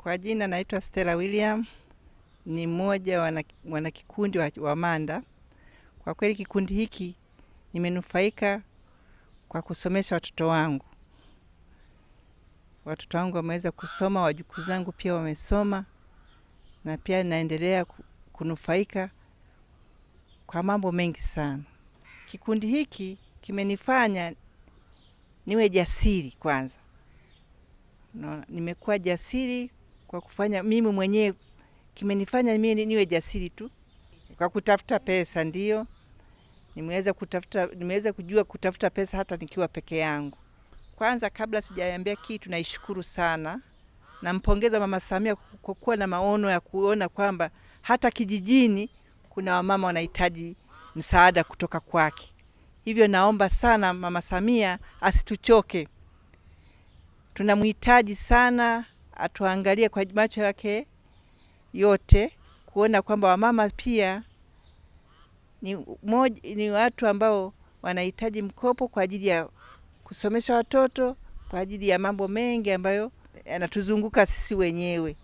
Kwa jina naitwa Stella William, ni mmoja wana kikundi wa Manda. Kwa kweli kikundi hiki nimenufaika kwa kusomesha watoto wangu. Watoto wangu wameweza kusoma, wajukuu zangu pia wamesoma, na pia naendelea kunufaika kwa mambo mengi sana. Kikundi hiki kimenifanya niwe jasiri kwanza. Nimekuwa jasiri kwa kufanya mimi mwenyewe, kimenifanya mimi niwe jasiri tu kwa kutafuta pesa. Ndio nimeweza kujua kutafuta pesa hata nikiwa peke yangu. Kwanza kabla sijaambia kitu, naishukuru sana. Nampongeza Mama Samia kwa kuwa na maono ya kuona kwamba hata kijijini kuna wamama wanahitaji msaada kutoka kwake. Hivyo naomba sana Mama Samia asituchoke. Tunamhitaji sana, atuangalie kwa macho yake yote kuona kwamba wamama pia ni watu ambao wanahitaji mkopo kwa ajili ya kusomesha watoto, kwa ajili ya mambo mengi ambayo yanatuzunguka sisi wenyewe.